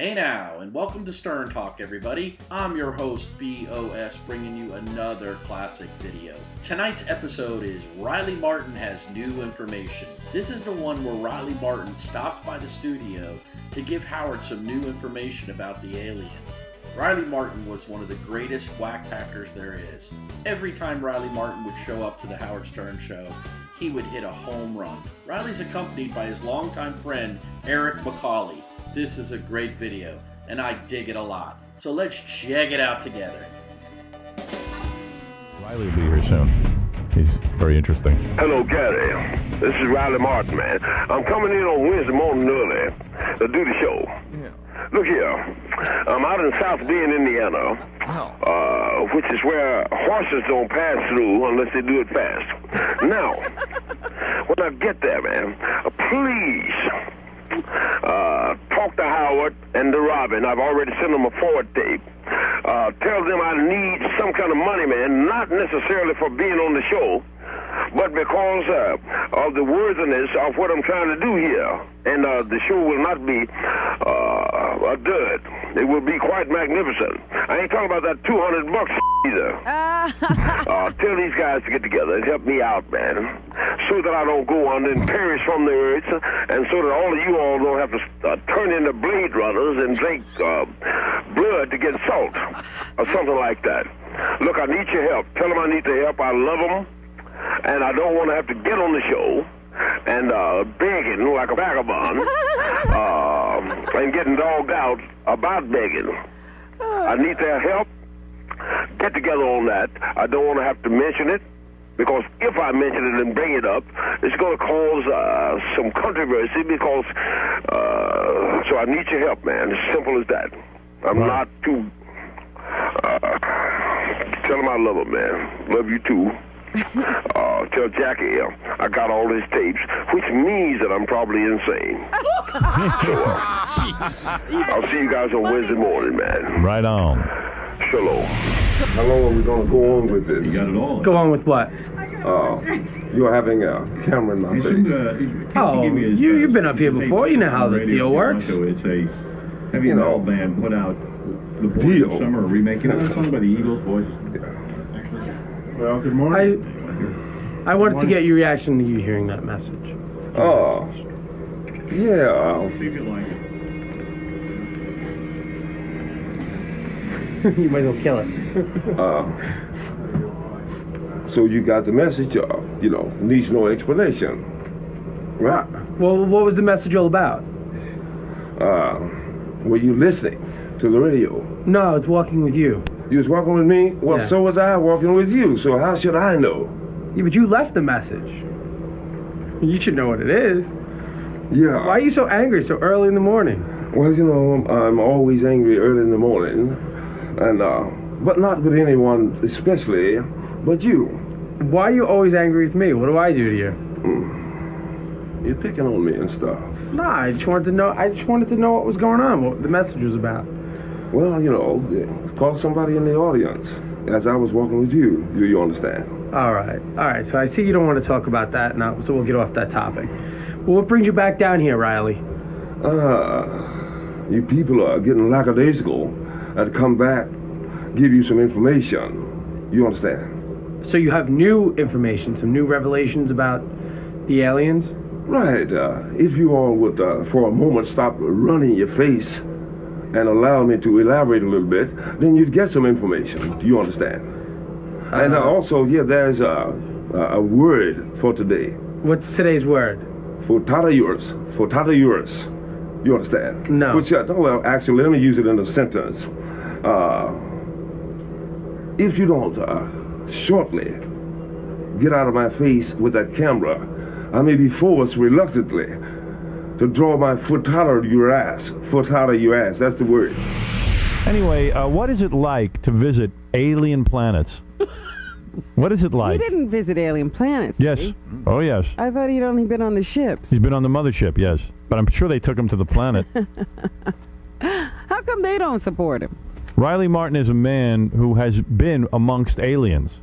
Hey now, and welcome to Stern Talk, everybody. I'm your host, B.O.S, bringing you another classic video. Tonight's episode is Riley Martin Has New Information. This is the one where Riley Martin stops by the studio to give Howard some new information about the aliens. Riley Martin was one of the greatest whack packers there is. Every time Riley Martin would show up to the Howard Stern show, he would hit a home run. Riley's accompanied by his longtime friend, Eric Macaulay. This is a great video, and I dig it a lot. So let's check it out together. Riley will be here soon. He's very interesting. Hello, Gary. This is Riley Martin, man. I'm coming in on Wednesday morning early to do the show. Yeah. Look here. I'm out in South Bend, Indiana, which is where horses don't pass through unless they do it fast. Now, when I get there, man, please talk to Howard and to Robin. I've already sent them a forward tape. Tell them I need some kind of money, man, not necessarily for being on the show, but because of the worthiness of what I'm trying to do here. And the show will not be a dud. It will be quite magnificent. I ain't talking about that $200 either. Tell these guys to get together and help me out, man, so that I don't go on and perish from the earth, and so that all of you all don't have to turn into Blade Runners and drink blood to get salt or something like that. Look, I need your help. Tell them I need the help. I love them, and I don't want to have to get on the show and begging like a vagabond and getting dogged out about begging. I need their help. Get together on that. I don't want to have to mention it, because if I mention it and bring it up, it's going to cause some controversy, because so I need your help, man. As simple as that. I'm not too tell them I love them, man. Love you too. Tell Jackie I got all his tapes, which means that I'm probably insane. So I'll see you guys on Wednesday morning, man. Right on. Shalom. How long are we going to go on with this? You got it all. Go on with what? You're having a camera in my face. You've been up here before. You know how the deal works. It's a heavy metal band put out the Boys of Summer remake. You know that song by the Eagles, Boys? Well, good morning. I wanted to get your reaction to you hearing that message. Yeah. See if you like it. You might as well kill it. So you got the message, needs no explanation. Right? Well, what was the message all about? Were you listening to the radio? No, it's walking with you. You was walking with me? Well, yeah. So was I walking with you, so how should I know? Yeah, but you left the message. You should know what it is. Yeah. Why are you so angry so early in the morning? Well, I'm always angry early in the morning, and but not with anyone especially, but you. Why are you always angry with me? What do I do to you? You're picking on me and stuff. Nah, I just wanted to know what was going on, what the message was about. Well, call somebody in the audience as I was walking with you. Do you understand? All right. So I see you don't want to talk about that now, so we'll get off that topic. Well, what brings you back down here, Riley? You people are getting lackadaisical. I'd come back, give you some information. You understand? So you have new information, some new revelations about the aliens? Right. If you all would, for a moment, stop running your face and allow me to elaborate a little bit, then you'd get some information. Do you understand? And also, there's a word for today. What's today's word? Fortatayurus. You understand? No. Which, actually, let me use it in a sentence. If you don't shortly get out of my face with that camera, I may be forced reluctantly to draw my foot out of your ass. Foot out of your ass. That's the word. Anyway, what is it like to visit alien planets? What is it like? He didn't visit alien planets. Yes. Did he? Oh, yes. I thought he'd only been on the ships. He's been on the mothership, yes. But I'm sure they took him to the planet. How come they don't support him? Riley Martin is a man who has been amongst aliens.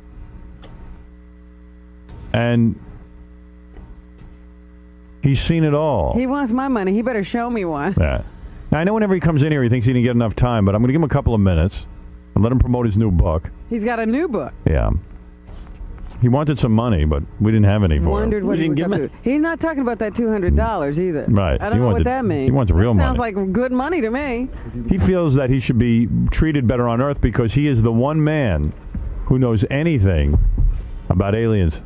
And he's seen it all. He wants my money. He better show me one. Yeah. Now, I know whenever he comes in here, he thinks he didn't get enough time, but I'm going to give him a couple of minutes and let him promote his new book. He's got a new book. Yeah. He wanted some money, but we didn't have any for Wondered him. what he was up to. He's not talking about that $200 either. Right. I don't know what that means. He wants real money. Sounds like good money to me. He feels that he should be treated better on Earth because he is the one man who knows anything about aliens.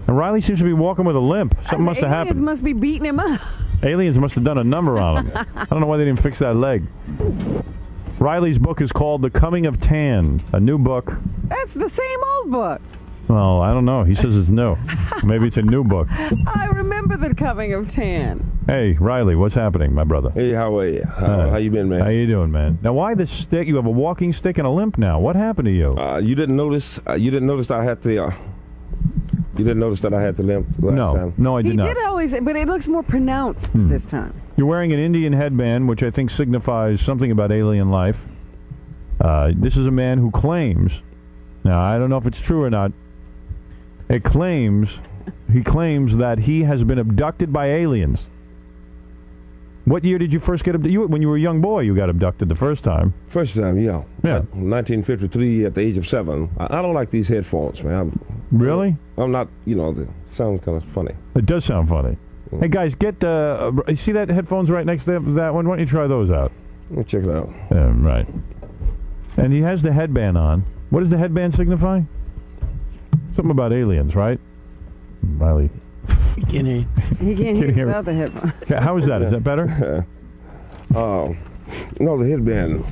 And Riley seems to be walking with a limp. Something must have happened. Aliens must be beating him up. Aliens must have done a number on him. I don't know why they didn't fix that leg. Riley's book is called The Coming of Tan, a new book. That's the same old book. Well, I don't know. He says it's new. Maybe it's a new book. I remember The Coming of Tan. Hey, Riley, what's happening, my brother? Hey, how are you? How you been, man? How you doing, man? Now, why the stick? You have a walking stick and a limp now. What happened to you? You didn't notice. You didn't notice I had the. You didn't notice that I had the limp last time? No, I did not. He did always, but it looks more pronounced this time. You're wearing an Indian headband, which I think signifies something about alien life. This is a man who claims. Now, I don't know if it's true or not. He claims that he has been abducted by aliens. What year did you first get abducted? When you were a young boy, you got abducted the first time. First time, yeah. Yeah. 1953 at the age of 7. I don't like these headphones, man. Really? I'm not, they sound kind of funny. It does sound funny. Hey, guys, get you see that headphones right next to that one? Why don't you try those out? Let me check it out. Right. And he has the headband on. What does the headband signify? Something about aliens, right? Riley. He can't hear. He can't hear without the headphones. How is that? Is that better? No, the headband.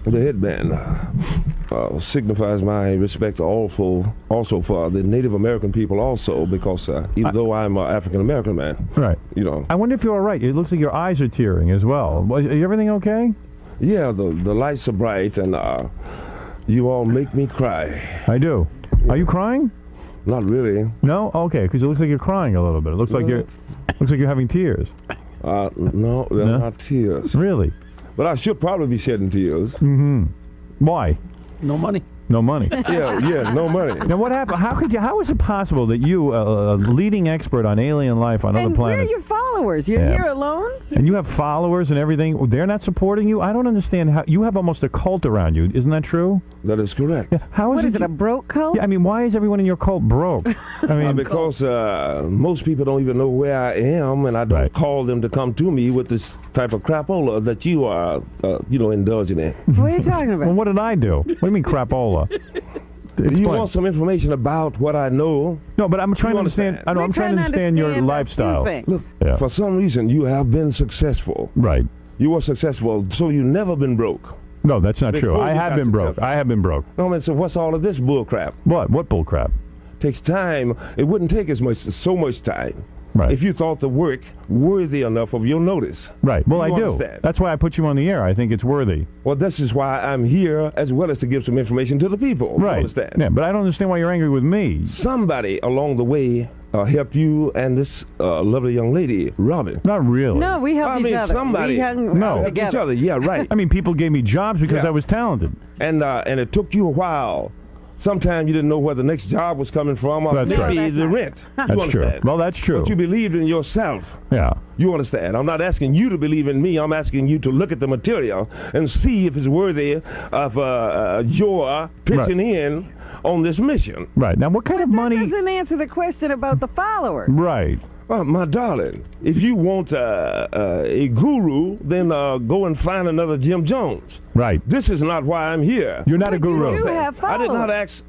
The headband signifies my respect also for the Native American people also, because even though I'm an African American man, right? I wonder if you're all right. It looks like your eyes are tearing as well. Is everything okay? Yeah, the lights are bright, and you all make me cry. I do. Are you crying? Not really. No? Okay, because it looks like you're crying a little bit. It looks like you're having tears. No, they're not tears. Really? But I should probably be shedding tears. Mm-hmm. Why? No money. No money. yeah, no money. Now, what happened? How is it possible that you, a leading expert on alien life on other planets... And where are your followers? You're here alone? And you have followers and everything. They're not supporting you? I don't understand how... You have almost a cult around you. Isn't that true? That is correct. Yeah. What is it, a broke cult? Yeah, I mean, why is everyone in your cult broke? I mean, because most people don't even know where I am, and I don't call them to come to me with this type of crapola that you are, indulging in. What are you talking about? Well, what did I do? What do you mean crapola? You want some information about what I know? No, but I'm trying to understand. I'm trying to understand your lifestyle. Look, for some reason, you have been successful. Right. You were successful, so you've never been broke. No, that's not true. I have been broke. I have been broke. No, man, so what's all of this bull crap? What bull crap? Takes time. It wouldn't take so much time. Right. If you thought the work worthy enough of your notice. Right. Well, I do. Understand? That's why I put you on the air. I think it's worthy. Well, this is why I'm here, as well as to give some information to the people. Right. You understand? Yeah, but I don't understand why you're angry with me. Somebody along the way helped you and this lovely young lady, Robin. Not really. No, we helped each other. Somebody we hung out helped each other. Yeah, right. I mean, people gave me jobs because I was talented. And it took you a while. Sometimes you didn't know where the next job was coming from, or maybe the rent. That's true. Well, that's true. But you believed in yourself. Yeah. You understand? I'm not asking you to believe in me. I'm asking you to look at the material and see if it's worthy of your pitching in on this mission. Right. Now, what kind of money... That doesn't answer the question about the followers. Right. Well, my darling, if you want a guru, then go and find another Jim Jones. Right. This is not why I'm here. You're not a guru. You have followers. I did not ask.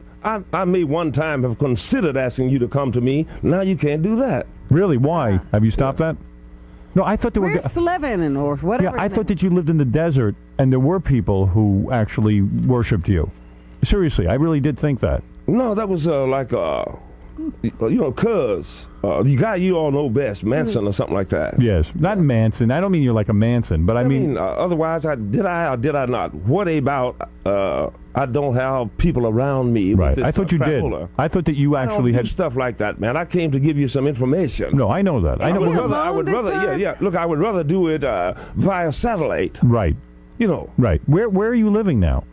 I may one time have considered asking you to come to me. Now you can't do that. Really? Why? Have you stopped that? No, I thought there were... Slevin or whatever. Yeah, I thought that you lived in the desert and there were people who actually worshipped you. Seriously, I really did think that. No, that was Cuz, the guy you all know best, Manson or something like that. Yes, not Manson. I don't mean you're like a Manson, but I mean otherwise, did I or did I not? What about, I don't have people around me. Right, with this, I thought you did. I thought that you actually had stuff like that, man. I came to give you some information. No, I know that. I would rather, Look, I would rather do it via satellite. Right. Right. Where are you living now?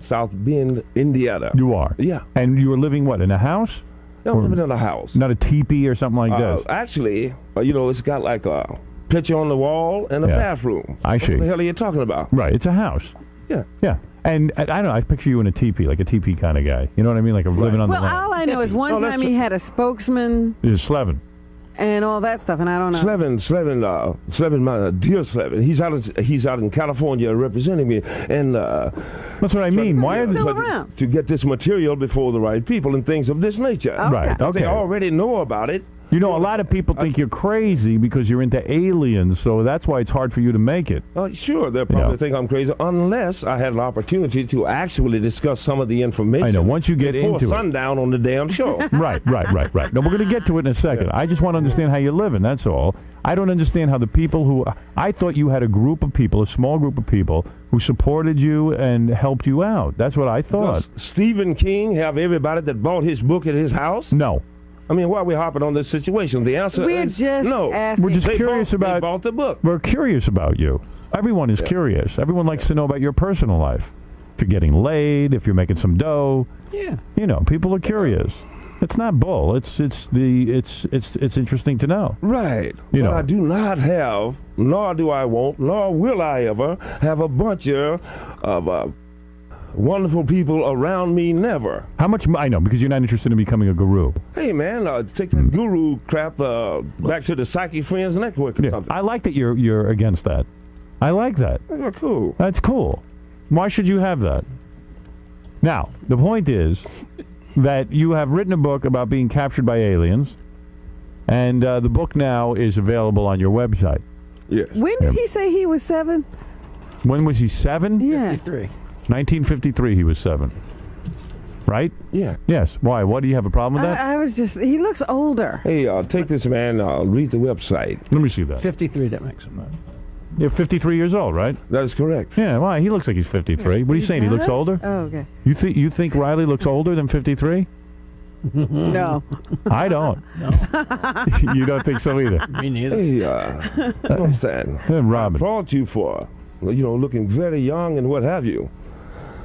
South Bend, Indiana. You are? Yeah. And you were living, what, in a house? I'm living in a house. Not a teepee or something like this? Actually, it's got like picture on the wall and a bathroom. I see. What the hell are you talking about? Right, it's a house. Yeah. Yeah. And I don't know, I picture you in a teepee, like a teepee kind of guy. You know what I mean? Like living on the Well, land. all I know is one time he had a spokesman He's Slevin. and all that stuff, and I don't know. Slevin, my dear Slevin, he's out in California representing me, and that's what I mean. Why are still they around? to get this material before the right people and things of this nature? Okay. Right? Okay. They already know about it. You know, a lot of people think you're crazy because you're into aliens, so that's why it's hard for you to make it. Sure, they'll probably think I'm crazy unless I had an opportunity to actually discuss some of the information. I know. Once you get before into sundown on the damn show. Right. No, we're going to get to it in a second. I just want to understand how you're living, that's all. I don't understand how the people who... I thought you had a group of people, a small group of people, who supported you and helped you out. That's what I thought. Does Stephen King have everybody that bought his book at his house? No. I mean, why are we hopping on this situation? The answer is no. We're just curious about... They bought the book. We're curious about you. Everyone is curious. Everyone likes to know about your personal life. If you're getting laid, if you're making some dough. Yeah. You know, people are curious. It's not bull. It's interesting to know. Right. You know. I do not have, nor do I want, nor will I ever have a bunch of wonderful people around me. Never. How much? I know, because you're not interested in becoming a guru. Hey, man, take that guru crap back to the Psychic Friends Network or something. I like that you're against that. I like that. Oh, cool. That's cool. Why should you have that? Now, the point is that you have written a book about being captured by aliens, and the book now is available on your website. Yes. When did he say he was 7? When was he 7? Yeah. 53. 1953 he was 7. Right? Yeah. Yes. Why? What, do you have a problem with that? I was just... He looks older. Hey, take this, man. Read the website. Let me see that. 53, that makes him. You're 53 years old, right? That is correct. Yeah, why? He looks like he's 53. What are you saying? He looks older? Oh, okay. You think Riley looks older than 53? No. I don't. No. You don't think so either? Me neither. Hey, understand? Robin. I applaud you for, looking very young and what have you.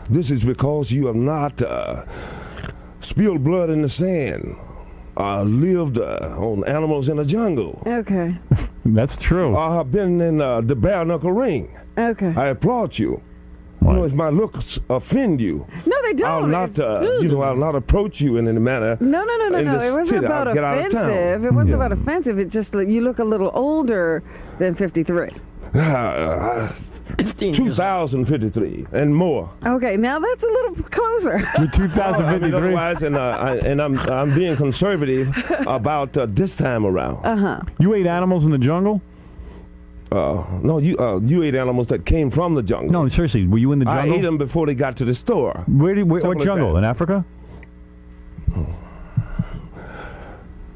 This is because you have not spilled blood in the sand. Lived on animals in the jungle. Okay. That's true. I've been in the bare knuckle ring. Okay. I applaud you. What? If my looks offend you, No, they don't. I'll not, I'll not approach you in any manner. No. in It this wasn't city. about I'll get out of town. offensive. It wasn't about offensive. It's just that you look a little older than 53. 15 years. 2053 and more. Okay, now that's a little closer. You're 2053? Otherwise, and I'm being conservative about this time around. You ate animals in the jungle? No, you ate animals that came from the jungle. No, seriously, were you in the jungle? I ate them before they got to the store. What Something like jungle? that. In Africa?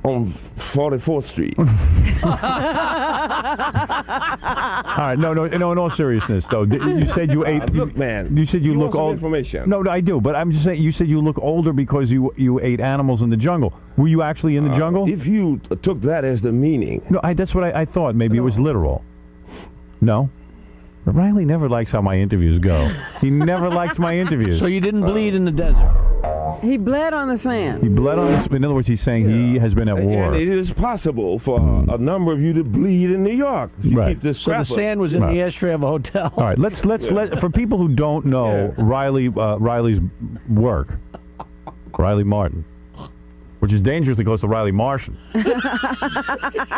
On 44th Street. All right, no. In all seriousness, though, you said you ate. Look, man. You said you look want some old. information. No, I do, but I'm just saying. You said you look older because you ate animals in the jungle. Were you actually in the jungle? If you took that as the meaning. No, that's what I thought. Maybe it was literal. No. Riley never likes how my interviews go. He never likes my interviews. So you didn't bleed in the desert? He bled on the sand. He bled on this. In other words, he's saying he has been at war. And it is possible for a number of you to bleed in New York. If you Right. keep this So the sand was in the ashtray of a hotel. All right, let's for people who don't know Riley's work, Riley Martin, which is dangerously close to Riley Martian.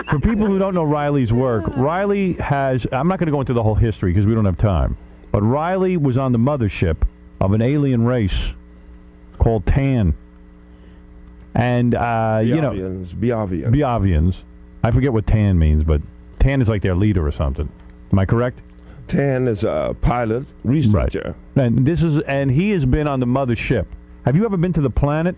For people who don't know Riley's work, Riley has, I'm not going to go into the whole history because we don't have time, but Riley was on the mothership of an alien race called Tan. And, Biavians. I forget what Tan means, but Tan is like their leader or something. Am I correct? Tan is a pilot, researcher. Right. And he has been on the mothership. Have you ever been to the planet?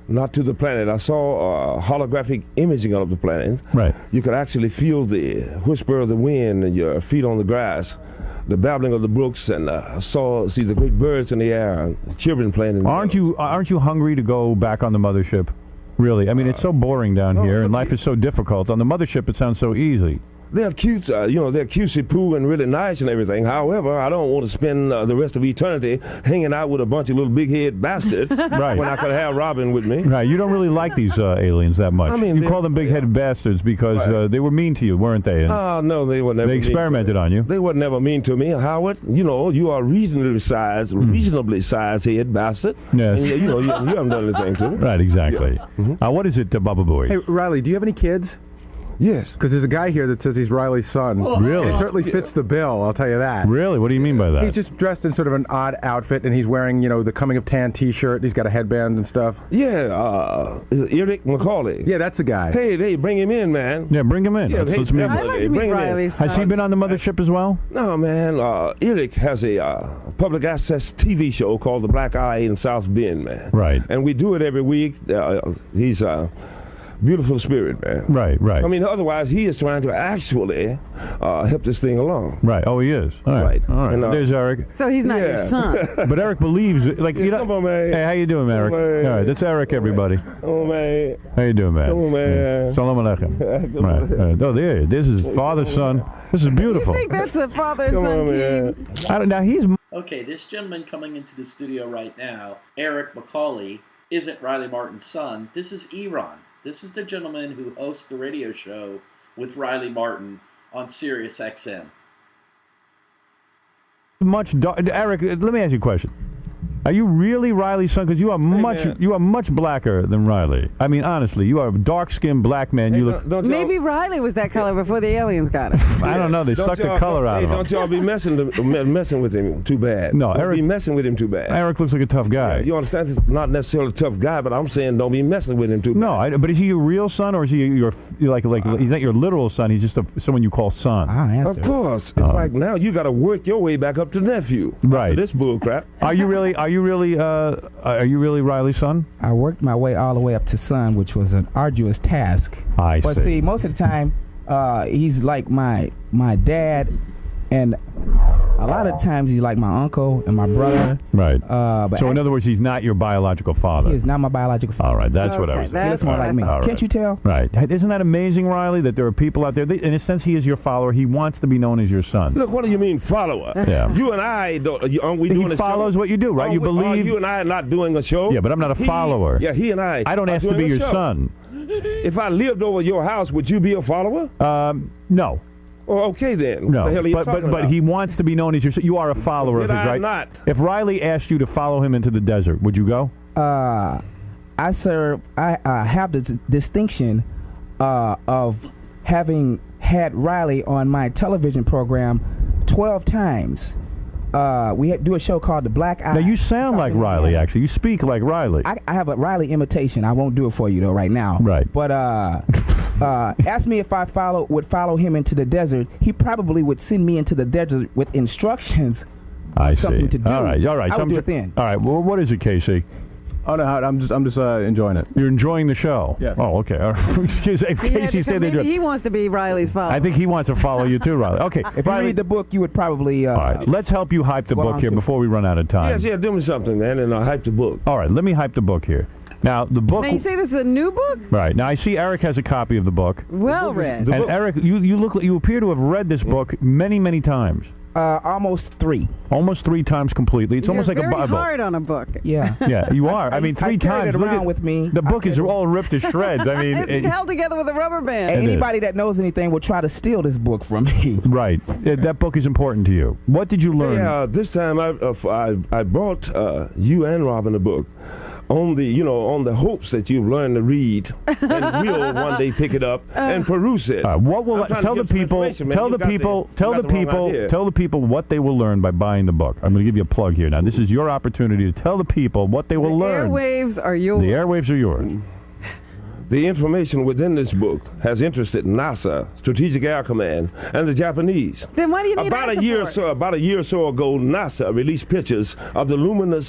Not to the planet. I saw holographic imaging of the planet. Right. You could actually feel the whisper of the wind and your feet on the grass, the babbling of the brooks, and see the great birds in the air, children playing in the Aren't you hungry to go back on the mothership? Really? I mean, it's so boring down here, and life is so difficult. On the mothership, it sounds so easy. They're cute, they're cutesy-poo and really nice and everything. However, I don't want to spend the rest of eternity hanging out with a bunch of little big-head bastards Right. when I could have Robin with me. Right, you don't really like these aliens that much. I mean, you call them big-headed bastards because they were mean to you, weren't they? And No, they were never they experimented on you. They were never mean to me, Howard. You are reasonably sized head bastard. Yes. And, you haven't done anything to me. Right, exactly. Yeah. Mm-hmm. What is it, Baba Boy? Hey, Riley, do you have any kids? Yes. Because there's a guy here that says he's Riley's son. Really? He certainly fits the bill, I'll tell you that. Really? What do you mean by that? He's just dressed in sort of an odd outfit, and he's wearing, the Coming of Tan T-shirt. He's got a headband and stuff. Yeah, Eric Macaulay. Yeah, that's the guy. Hey, bring him in, man. Yeah, bring him in. Yeah, Let's meet him. I'd like to meet Bring him in. Riley's son. Has he been on the mothership as well? No, man. Eric has a public access TV show called The Black Eye in South Bend, man. Right. And we do it every week. He's a beautiful spirit, man. Right. I mean, otherwise, he is trying to actually help this thing along. Right. Oh, he is. All right. And, There's Eric. So he's not your son. But Eric believes, Come on, man. Hey, how you doing, Eric? Come on, man. All right, that's Eric, everybody. Oh, man. How you doing, man? Come on, man. Salam alaikum. Right. Oh, there. This is father, son. This is beautiful. You think that's a father and Come son on, team? man. Now he's. Okay, this gentleman coming into the studio right now, Eric Macaulay, isn't Riley Martin's son. This is Eron. This is the gentleman who hosts the radio show with Riley Martin on Sirius XM. Eric, let me ask you a question. Are you really Riley's son? Because you are much blacker than Riley. I mean, honestly, you are a dark-skinned black man. Hey, you look. Maybe Riley was that color before the aliens got him. I don't know. They sucked the color out of him. Don't y'all be messing with him too bad. No, don't Eric. be messing with him too bad. Eric looks like a tough guy. Yeah, you understand? He's not necessarily a tough guy, but I'm saying don't be messing with him too bad. No, but is he your real son, or is he your he's not your literal son? He's just someone you call son. Of course. It's like now you got to work your way back up to nephew. Right. After this bull crap. Are you really Riley's son? I worked my way all the way up to son, which was an arduous task. But see, most of the time, he's like my dad, and a lot of times he's like my uncle and my brother. Right. But so in other words, he's not your biological father. He is not my biological father. All right, that's what I was. He looks more like me. All right. Can't you tell? Right. Isn't that amazing, Riley, that there are people out there, in a sense, he is your follower. He wants to be known as your son. Look, what do you mean follower? Yeah. You and I, aren't we doing a show? He follows what you do, right? You believe. You and I are not doing a show? Yeah, but I'm not a follower. Yeah, he and I don't ask to be your son. If I lived over your house, would you be a follower? No. Oh, okay then. No, what the hell are you talking but about? he wants to be known as your son. You are a follower of his, right? Not. If Riley asked you to follow him into the desert, would you go? I have the distinction of having had Riley on my television program 12 times. We do a show called The Black Eye. Now, you sound like Riley, actually. You speak like Riley. I have a Riley imitation. I won't do it for you, though, right now. Right. But ask me if I would follow him into the desert. He probably would send me into the desert with instructions. I see. Something to do. All right. I would do it then. All right. Well, what is it, Casey? Oh no, I'm just enjoying it. You're enjoying the show? Yes. Oh, okay. All right. Excuse me. Casey said maybe he wants to be Riley's follower. I think he wants to follow you too, Riley. Okay. If Riley, you read the book, you would probably. all right. Let's help you hype the book here before we run out of time. Yes, yeah, do me something, man, and I'll hype the book. All right. Let me hype the book here. Now, the book. Now, you say this is a new book? Right. Now, I see Eric has a copy of the book. Well read. And Eric, you appear to have read this book many, many times. Almost 3. Almost 3 times completely. It's almost like a Bible. You're very hard on a book. Yeah. Yeah, you are. I mean, 3 times. It around with me. The book is all ripped to shreds. I mean, it's held together with a rubber band. Anybody that knows anything will try to steal this book from me. Right. That book is important to you. What did you learn? Yeah, this time I brought you and Robin a book on the hopes that you've learned to read and will one day pick it up and peruse it. What will tell the people what they will learn by buying the book? I'm going to give you a plug here. Now, this is your opportunity to tell the people what they will learn. The airwaves are yours. The airwaves are yours. The information within this book has interested NASA, Strategic Air Command, and the Japanese. Then why do you need About a year or so ago, NASA released pictures of the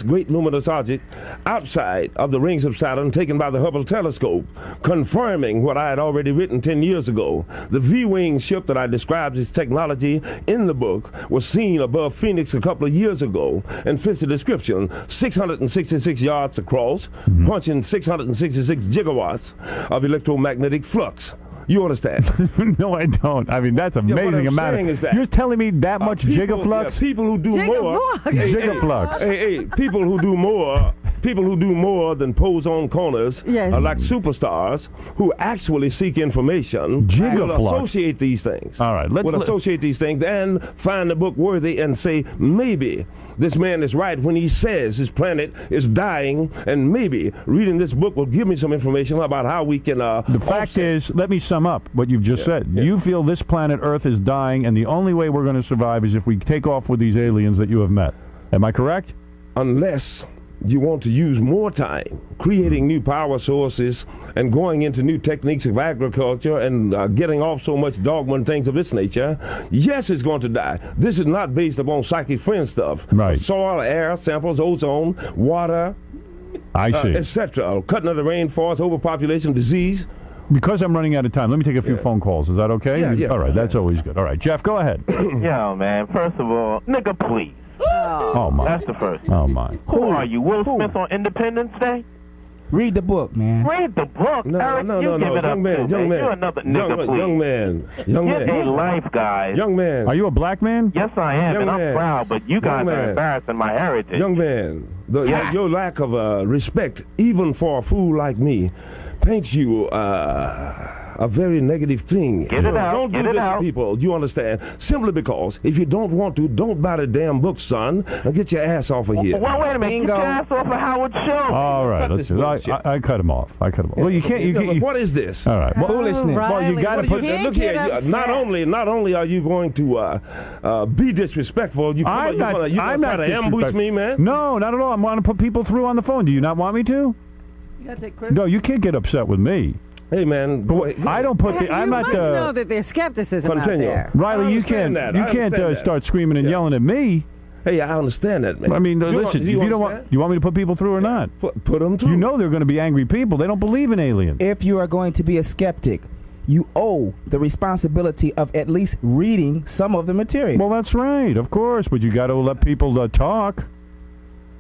great luminous object outside of the rings of Saturn taken by the Hubble telescope, confirming what I had already written 10 years ago. The V-wing ship that I described its technology in the book was seen above Phoenix a couple of years ago and fits the description: 666 yards across, punching 666 gigawatts of electromagnetic flux. You understand? No, I don't. I mean, that's amazing what I'm amount saying of. is that You're telling me that much gigaflux? People who do more. Gigaflux. Hey, people who do more. People who do more than pose on corners are like superstars who actually seek information. Gigaflux. Will associate these things. All right. Will associate these things and find the book worthy and say, maybe this man is right when he says his planet is dying, and maybe reading this book will give me some information about how we can. The fact is, let me sum up what you've just said. You feel this planet Earth is dying, and the only way we're going to survive is if we take off with these aliens that you have met. Am I correct? Unless you want to use more time creating new power sources and going into new techniques of agriculture and getting off so much dogma and things of this nature, yes, it's going to die. This is not based upon psychic friend stuff. Right. Soil, air, samples, ozone, water, I see. etc. Cutting of the rainforest, overpopulation, disease. Because I'm running out of time, let me take a few phone calls. Is that okay? Yeah. All right, that's always good. All right, Jeff, go ahead. Yo, man, first of all, nigga, please. Oh, my. That's the first. Oh, my. Who are you, Will Smith on Independence Day? Read the book, man. Read the book. No, Eric, no, you no, give no. it up Young man, too, young man. You're another nigga, please. Young man. Get a life, guys. Young man. Are you a black man? Yes, I am, Young and I'm man. proud, but you guys are embarrassing my heritage. Young man, your lack of respect, even for a fool like me, paints you a very negative thing. Get it out. Don't do Get it this out. to people, you understand? Simply because if you don't want to, don't buy the damn book, son, and get your ass off of here. Well, wait a minute. Get your ass off of Howard Show. All right, let's do it. I cut him off. Well, you can't. What is this? All right. Well, foolishness. Well, you got to put. Look here. Not only are you going to be disrespectful, you're going to try to ambush me, man. No, not at all. I want to put people through on the phone. Do you not want me to? You gotta take credit. No, you can't get upset with me. Hey, man. I don't put the. I'm you not. must know that there's skepticism Continue. out there. Riley, you can't. You can't start screaming and yelling at me. Hey, I understand that, man. I mean, listen. If you don't want, you want me to put people through or not? Put them through. You know they're going to be angry people. They don't believe in aliens. If you are going to be a skeptic, you owe the responsibility of at least reading some of the material. Well, that's right, of course, but you got to let people talk.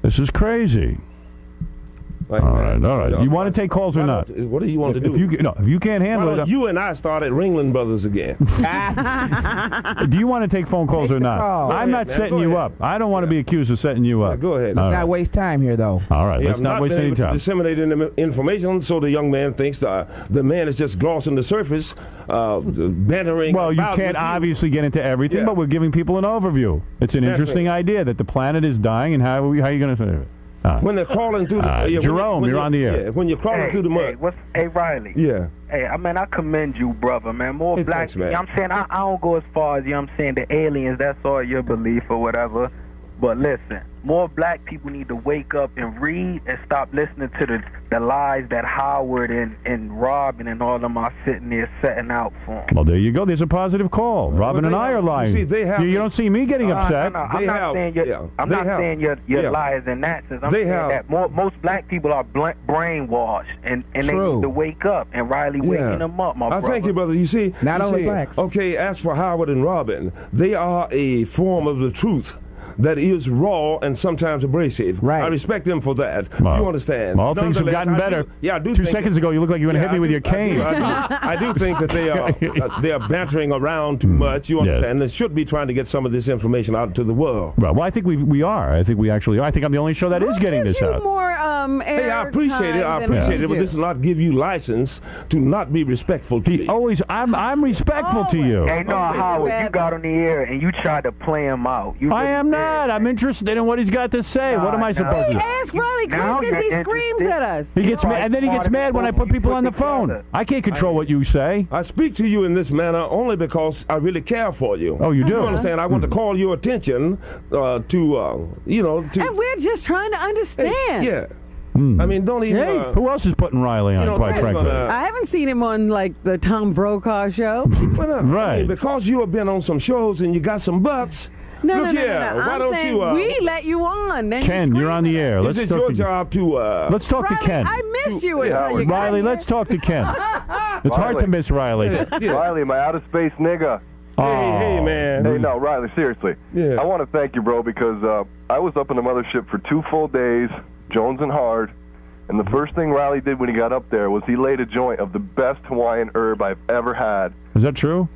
This is crazy. Like, all right. You want to take calls or not? What do you want to do? If you can't handle it, you and I started Ringling Brothers again. do you want to take phone calls or not? I'm not setting you up. I don't want to be accused of setting you up. Go ahead. Let's not waste time here, though. All right, let's not waste any time. Disseminating information, so the young man thinks the man is just glossing the surface, bantering. Well, you can't obviously get into everything, but we're giving people an overview. It's an interesting idea that the planet is dying, and how are you going to say it? When they're crawling through the Jerome, you're on the air. Yeah, when you're crawling through the mud. Hey, Riley. Yeah. Hey, I commend you, brother, man. More black. Thanks, man. I'm saying I don't go as far as I'm saying the aliens. That's all your belief or whatever. But listen, more black people need to wake up and read and stop listening to the lies that Howard and Robin and all of them are sitting there setting out for them. Well, there you go. There's a positive call. Robin and I are lying. You see, you don't see me getting upset. No, I'm not saying you're liars and Nazis. I'm saying that most black people are brainwashed and they need to wake up. And Riley waking them up, my brother. Thank you, brother. You see, not only blacks. Okay, as for Howard and Robin, they are a form of the truth that is raw and sometimes abrasive. Right. I respect them for that. Wow. You understand? Well, things have gotten better. I do 2 seconds ago, you looked like you were going to hit me with your cane. I do think that they are bantering around too much. You understand? They should be trying to get some of this information out to the world. Right. Well, I think we are. I think we actually are. I think I'm the only show that is getting this out. More hey, I appreciate it. But this will not give you license to not be respectful to me. Always, I'm respectful to you. Hey, no, Howard, you got on the air and you tried to play him out. I am not. I'm interested in what he's got to say. What am I supposed to do? Ask Riley questions. He screams at us. He gets mad, and then he gets mad when I put people on the phone. I can't control what you say. I speak to you in this manner only because I really care for you. Oh, you do? You understand? I want to call your attention to. And we're just trying to understand. Yeah. I mean, don't even. Hey, who else is putting Riley on, quite frankly? I haven't seen him on, like, the Tom Brokaw show. Right. I mean, because you have been on some shows and you got some bucks. No. Why I'm don't saying you? We let you on. Then Ken, you're on the air. It's your job to. Let's talk Riley, to Ken. I missed you until you got Riley, here. let's talk to Ken. It's hard to miss Riley. Riley, my outer space nigga. Hey, man. Hey, no, Riley, seriously. Yeah. I want to thank you, bro, because I was up in the mothership for 2 full days, Jones and hard, And the first thing Riley did when he got up there was he laid a joint of the best Hawaiian herb I've ever had. Is that true?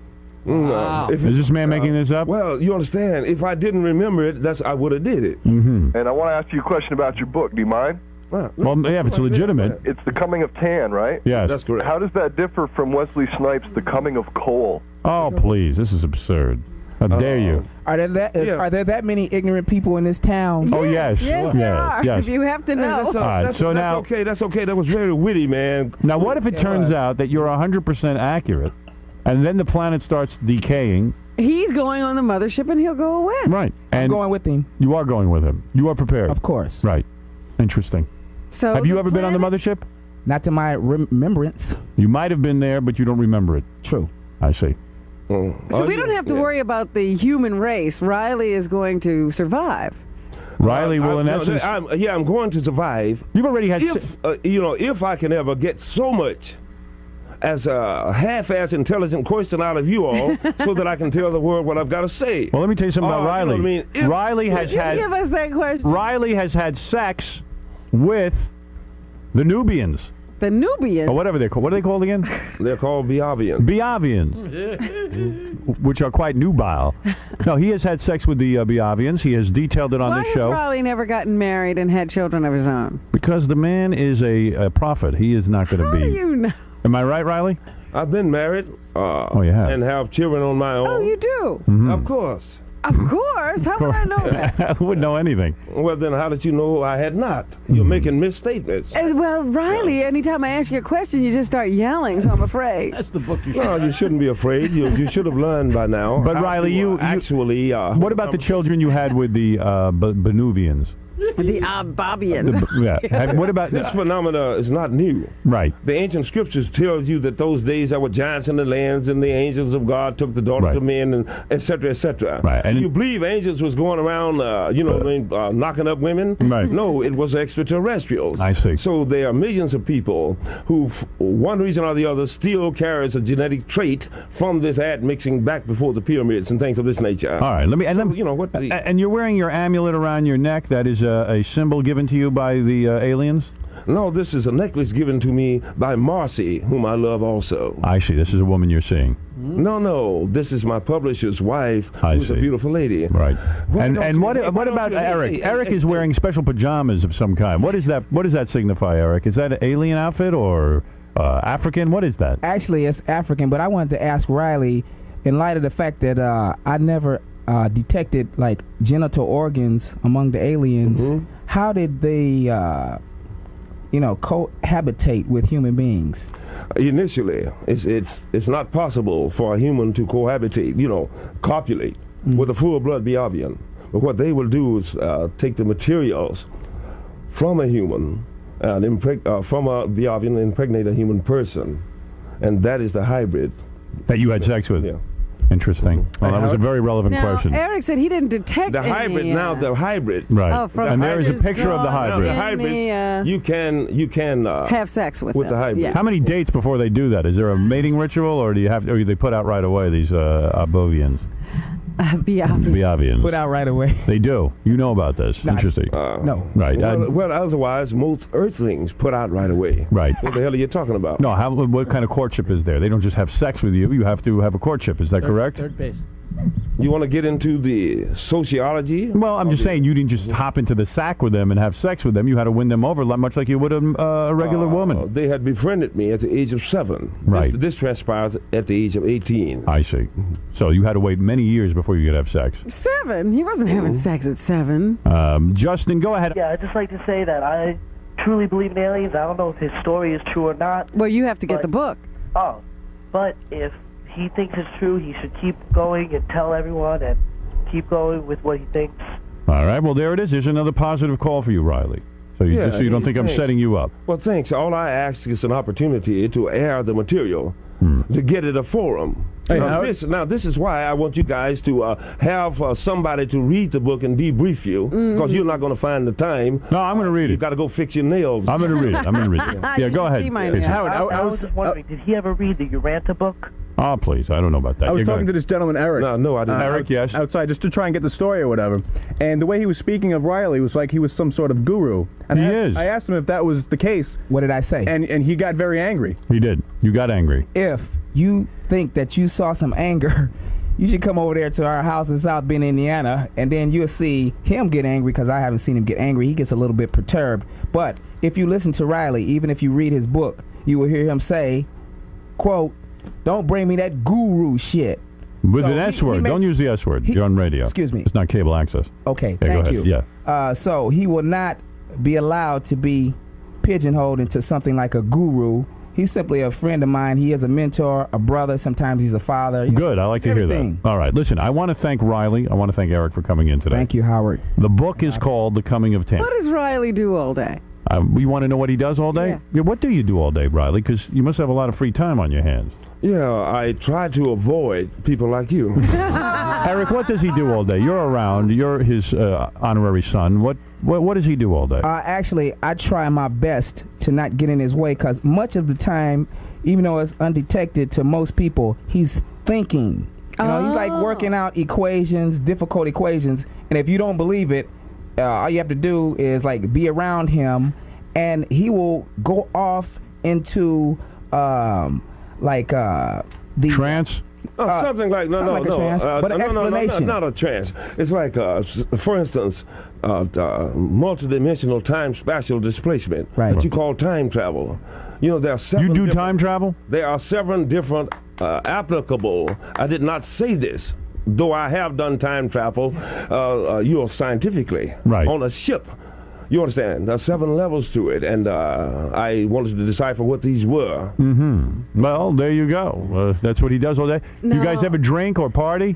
Wow. Is this man making this up? Well, you understand, if I didn't remember it, I would have did it. Mm-hmm. And I want to ask you a question about your book. Do you mind? Well, yeah, if it's legitimate. It's The Coming of Tan, right? Yes. That's correct. How does that differ from Wesley Snipes' The Coming of Coal? Oh, please. This is absurd. How dare you? Are there that many ignorant people in this town? Oh, yes. Yes, there are. Yes. You have to know. All right, so now, okay. That's okay. That was very witty, man. Now, what if it turns out that you're 100% accurate, and then the planet starts decaying? He's going on the mothership, and he'll go away. Right. And I'm going with him. You are going with him. You are prepared. Of course. Right. Interesting. So have you ever been on the mothership? Not to my remembrance. You might have been there, but you don't remember it. True. I see. So we don't have to worry about the human race. Riley is going to survive. Riley will, in essence... I'm going to survive. You've already had... If I can ever get so much as a half-ass intelligent question out of you all so that I can tell the world what I've got to say. Well, let me tell you something about Riley. You know what I mean? Riley has had... Give us that question. Riley has had sex with the Nubians. The Nubians? Or whatever they're called. What are they called again? They're called Biavians. Biavians. Which are quite nubile. No, he has had sex with the Biavians. He has detailed it on this show. Why has Riley never gotten married and had children of his own? Because the man is a prophet. He is not going to be. How do you know? Am I right, Riley? I've been married. You have? And have children on my own. Oh, you do? Mm-hmm. Of course. Of course. How would I know that? I wouldn't know anything. Well, then how did you know I had not? You're making misstatements. Well, Riley, anytime I ask you a question, you just start yelling, so I'm afraid. That's the book you should. Well, you shouldn't be afraid. You should have learned by now. But Riley, you actually... what about the children you had with the Benuvians? The Ababian. Yeah. What about this phenomena is not new. Right. The ancient scriptures tells you that those days there were giants in the lands, and the angels of God took the daughters of men, and et cetera, et cetera. Right. And you believe angels was going around, knocking up women? Right. No, it was extraterrestrials. I see. So there are millions of people who, for one reason or the other, still carries a genetic trait from this admixing back before the pyramids and things of this nature. All right. And you're wearing your amulet around your neck. That is a symbol given to you by the aliens? No, this is a necklace given to me by Marcy, whom I love also. I see. This is a woman you're seeing. No. This is my publisher's wife, who's a beautiful lady. Right. What about Eric? Eric is wearing special pajamas of some kind. What is that? What does that signify, Eric? Is that an alien outfit or African? What is that? Actually, it's African, but I wanted to ask Riley, in light of the fact that I never... detected like genital organs among the aliens. How did they, cohabitate with human beings? Initially, it's not possible for a human to cohabitate, copulate with a full-blood Biavian. But what they will do is take the materials from a human and from a Biavian, impregnate a human person, and that is the hybrid that you had sex with. Yeah. Interesting. Well, that was a very relevant question. Eric said he didn't detect the hybrid. any, The hybrid. Right. Oh, and there is a picture of the hybrid. The hybrid. You can have sex with the hybrid. Yeah. How many dates before they do that? Is there a mating ritual, or do they put out right away these Abovians? Biavians. Put out right away. They do. You know about this. Interesting. No. Right. Well, otherwise, most earthlings put out right away. Right. What the hell are you talking about? No. What kind of courtship is there? They don't just have sex with you. You have to have a courtship. Is that correct? Third base. You want to get into the sociology? Well, I'm just saying you didn't just hop into the sack with them and have sex with them. You had to win them over, much like you would a regular woman. They had befriended me at the age of 7. Right. This transpired at the age of 18. I see. So you had to wait many years before you could have sex. 7? He wasn't having sex at 7. Justin, go ahead. Yeah, I'd just like to say that I truly believe in aliens. I don't know if his story is true or not. Well, you have to get the book. Oh, but if he thinks it's true, he should keep going and tell everyone and keep going with what he thinks. All right, well, there it is. There's another positive call for you, Riley. So you don't think thanks. I'm setting you up? Well, thanks. All I ask is an opportunity to air the material, to get it a forum. Hey, now, this is why I want you guys to have somebody to read the book and debrief you, because you're not going to find the time. No, I'm going to read it. You got to go fix your nails. I'm going to read it. Yeah, go ahead. Howard, I was just wondering, did he ever read the Uranta book? Oh, please. I don't know about that. I was talking to this gentleman, Eric. No, I didn't. Eric, yes. Outside, just to try and get the story or whatever. And the way he was speaking of Riley was like he was some sort of guru. And I asked him if that was the case. What did I say? And he got very angry. He did. You got angry. If you think that you saw some anger, you should come over there to our house in South Bend, Indiana, and then you'll see him get angry, because I haven't seen him get angry. He gets a little bit perturbed. But if you listen to Riley, even if you read his book, you will hear him say, quote, "Don't bring me that guru shit." With an S word. Don't use the S word. You're on radio. Excuse me. It's not cable access. Okay, yeah, thank go ahead. you. Yeah. So he will not be allowed to be pigeonholed into something like a guru. He's simply a friend of mine. He is a mentor, a brother. Sometimes he's a father. Good. I like to hear that. All right. Listen, I want to thank Riley. I want to thank Eric for coming in today. Thank you, Howard. The book is called The Coming of Tam. What does Riley do all day? You want to know what he does all day? Yeah. What do you do all day, Riley? Because you must have a lot of free time on your hands. Yeah, I try to avoid people like you. Eric, what does he do all day? You're around. You're his honorary son. What does he do all day? Actually, I try my best to not get in his way, because much of the time, even though it's undetected to most people, he's thinking. You know, he's like working out equations, difficult equations, and if you don't believe it, all you have to do is like be around him, and he will go off into the trance. Something like explanation. Not a trance. It's like, for instance, multidimensional time-spatial displacement that you call time travel. You know, there are seven. You do time travel? There are 7 different applicable. I did not say this, though I have done time travel, scientifically on a ship. You understand? There are 7 levels to it, and I wanted to decipher what these were. Mm-hmm. Well, there you go. That's what he does all day. No. You guys ever drink or party?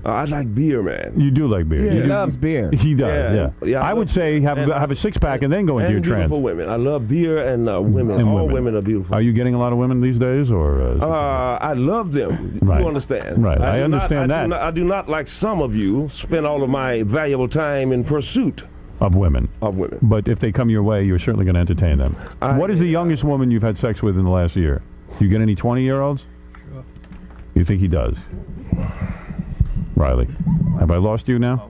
I like beer, man. You do like beer. Yeah. He loves beer. He does, yeah. I would say have a 6-pack and then go into your trance. Beautiful women. I love beer and women. All women are beautiful. Are you getting a lot of women these days, or? I love them. Right. You understand? Right. I understand that. I do not, like some of you, spend all of my valuable time in pursuit of women. But if they come your way, you're certainly going to entertain them. What is the youngest woman you've had sex with in the last year? Do you get any 20-year-olds? You think he does? Riley, have I lost you now?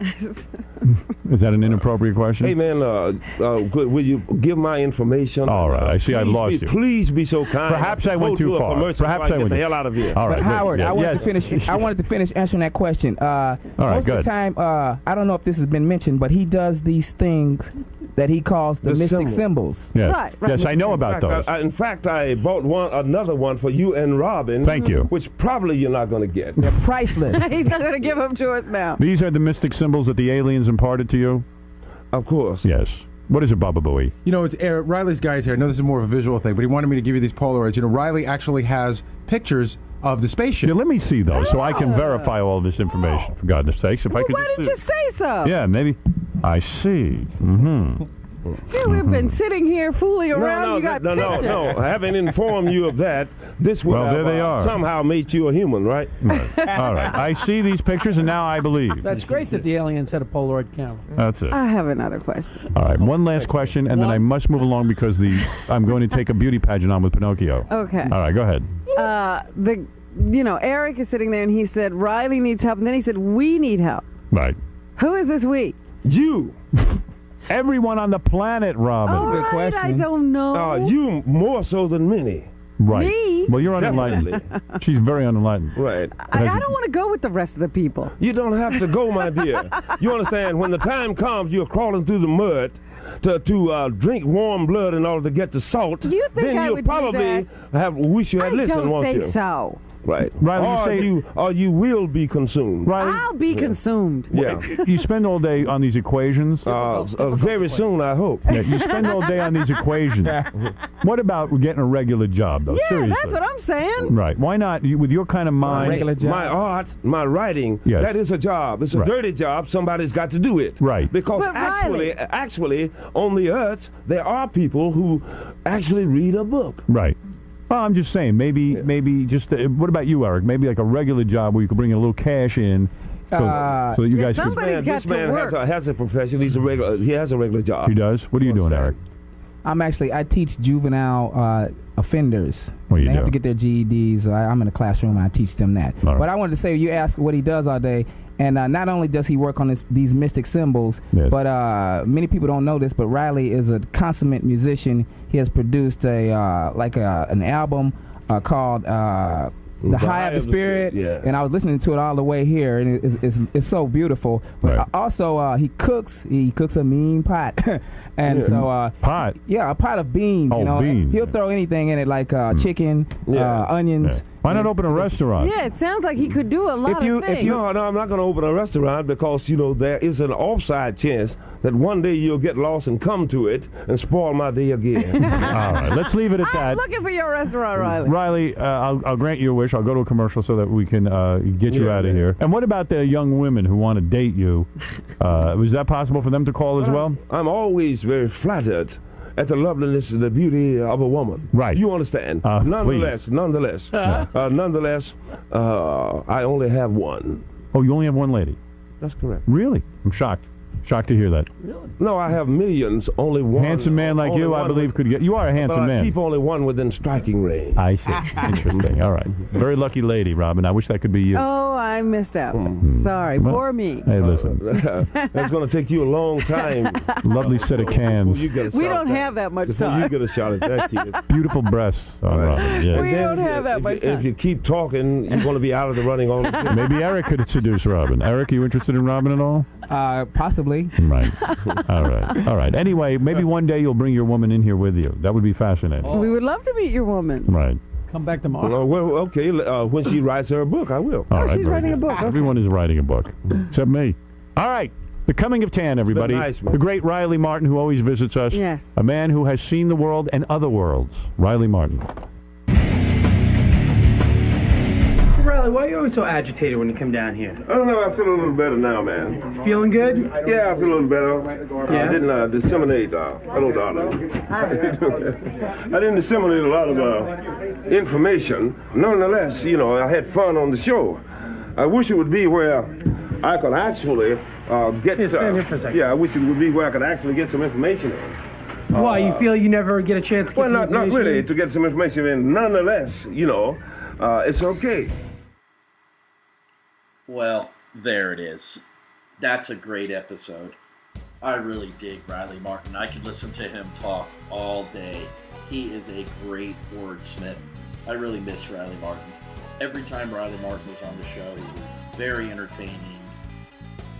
Is that an inappropriate question? Hey, man, will you give my information? All right, I see I've lost you. Please be so kind. Perhaps I went too far. Perhaps I went the hell out of here. All right, Howard, I wanted to finish answering that question. All right, most of the time, I don't know if this has been mentioned, but he does these things that he calls the mystic symbols. Yes, right. Yes, I know about those. In fact, I bought another one for you and Robin. Thank you. Which probably you're not going to get. They're priceless. He's not going to give them to us now. These are the mystic symbols that the aliens imparted to you? Of course. Yes. What is it, Baba Booey? You know, it's Riley's guys here. I know this is more of a visual thing, but he wanted me to give you these Polaroids. You know, Riley actually has pictures of the spaceship. Yeah, let me see those so I can verify all this information, for goodness sakes. If I could why didn't you say so? Yeah, maybe. I see. Mm-hmm. Yeah, we've been sitting here fooling around. No. Having informed you of that, this would have somehow made you a human, right? All right. I see these pictures, and now I believe. That's great that the aliens had a Polaroid camera. That's it. I have another question. All right, one last question, and then I must move along because I'm going to take a beauty pageant on with Pinocchio. Okay. All right, go ahead. Eric is sitting there, and he said, Riley needs help, and then he said, we need help. Right. Who is this we? You. Everyone on the planet, Robin. All right, question. I don't know. You more so than many. Right. Me? Well, you're unenlightened. She's very unenlightened. Right. I don't want to go with the rest of the people. You don't have to go, my dear. You understand? When the time comes, you're crawling through the mud to drink warm blood in order to get the salt. You think then I you'll would probably do that? wish you had listened, won't you? I don't think so. Right. Riley, or you will be consumed. Riley, I'll be consumed. Yeah. You spend all day on these equations? Very soon, I hope. Yeah, you spend all day on these equations. What about getting a regular job, though? Yeah, Seriously. that's what I'm saying. Right. Why not? With your kind of mind. My art, my writing, that is a job. It's a dirty job. Somebody's got to do it. Right. Because actually, on the earth, there are people who actually read a book. Right. Well, I'm just saying, maybe just, what about you, Eric? Maybe like a regular job where you could bring a little cash in. So that you guys could. This man has a profession. He has a regular job. He does? What are you doing, Eric? I teach juvenile offenders. What do you They do? have to get their GEDs. I'm in a classroom and I teach them that. All right. But I wanted to say, you asked what he does all day, and not only does he work on these mystic symbols, Yes. but many people don't know this, but Riley is a consummate musician. He has produced an album called The High of the Spirit, and I was listening to it all the way here, and it's so beautiful. But also, he cooks a mean pot, and pot, a pot of beans. Oh, beans. He'll throw anything in it, like chicken, onions. Why not open a restaurant? Yeah, it sounds like he could do a lot of things. No, I'm not going to open a restaurant because, there is an offside chance that one day you'll get lost and come to it and spoil my day again. All right, let's leave it at that. I'm looking for your restaurant, Riley. Riley, I'll grant you a wish. I'll go to a commercial so that we can get you out of here. And what about the young women who want to date you? Was that possible for them to call as well? I'm always very flattered at the loveliness and the beauty of a woman. Right. You understand? Nonetheless, I only have one. Oh, you only have one lady? That's correct. Really? I'm shocked. Shocked to hear that. Really? No, I have millions. Only one. Handsome man like you, I believe, could get. You are a handsome man. I keep only one within striking range. I see. Interesting. All right. Very lucky lady, Robin. I wish that could be you. Oh, I missed out. Sorry. Well, Poor me. Hey, listen. That's going to take you a long time. Lovely set of cans. We don't have that much time. You get a shot at that, kid. Beautiful breasts on Robin. Yeah. We don't have that much time. If you keep talking, you're going to be out of the running all the time. Maybe Eric could seduce Robin. Eric, are you interested in Robin at all? Possibly. Right. All right. Anyway, maybe one day you'll bring your woman in here with you. That would be fascinating. We would love to meet your woman. Right. Come back tomorrow. Well, okay. When she writes her book, I will. All right, she's writing a book. Everyone is writing a book, except me. All right. The Coming of Tan, everybody. Nice, man. The great Riley Martin, who always visits us. Yes. A man who has seen the world and other worlds. Riley Martin. Riley, why are you always so agitated when you come down here? I don't know. I feel a little better now, man. Feeling good? Yeah, I feel a little better. Yeah. I didn't disseminate. Hello, darling. I didn't disseminate a lot of information. Nonetheless, I had fun on the show. I wish it would be where I could actually get. Stand here for a second. Yeah, I wish it would be where I could actually get some information in. Why, you feel you never get a chance to get some not information? really to get some information in. Nonetheless, it's okay. Well, there it is. That's a great episode. I really dig Riley Martin. I could listen to him talk all day. He is a great wordsmith. I really miss Riley Martin. Every time Riley Martin was on the show, he was very entertaining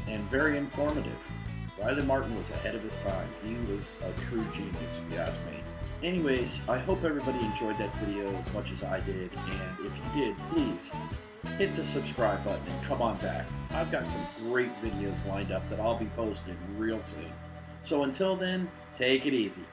and very informative. Riley Martin was ahead of his time. He was a true genius, if you ask me. Anyways, I hope everybody enjoyed that video as much as I did, and if you did, please hit the subscribe button and come on back. I've got some great videos lined up that I'll be posting real soon. So until then, take it easy.